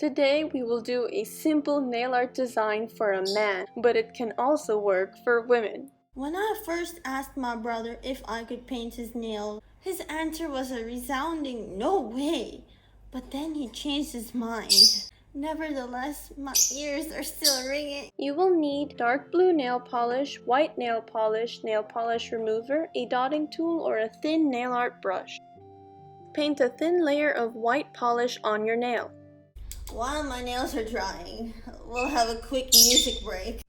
Today we will do a simple nail art design for a man, but it can also work for women. When I first asked my brother if I could paint his nails, his answer was a resounding no way. But then he changed his mind. Nevertheless, my ears are still ringing. You will need dark blue nail polish, white nail polish remover, a dotting tool, or a thin nail art brush. Paint a thin layer of white polish on your nail. While my nails are drying, we'll have a quick music break.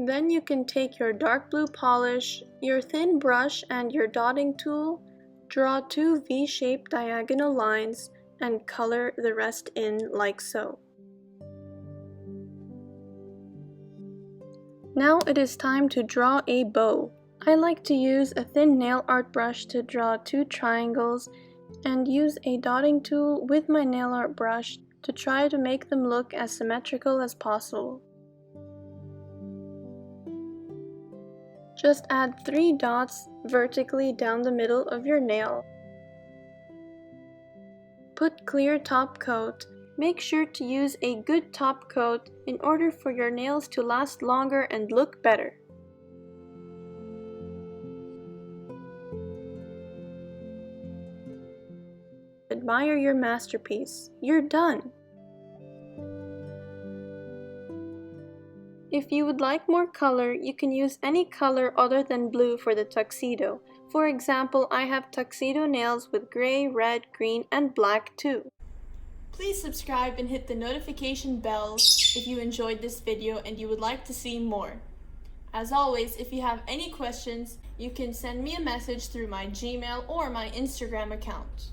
Then you can take your dark blue polish, your thin brush, and your dotting tool, draw two V-shaped diagonal lines, and color the rest in like so. Now it is time to draw a bow. I like to use a thin nail art brush to draw two triangles and use a dotting tool with my nail art brush to try to make them look as symmetrical as possible. Just add 3 dots vertically down the middle of your nail. Put clear top coat. Make sure to use a good top coat in order for your nails to last longer and look better. Admire your masterpiece. You're done! If you would like more color, you can use any color other than blue for the tuxedo. For example, I have tuxedo nails with gray, red, green, and black too. Please subscribe and hit the notification bell if you enjoyed this video and you would like to see more. As always, if you have any questions, you can send me a message through my Gmail or my Instagram account.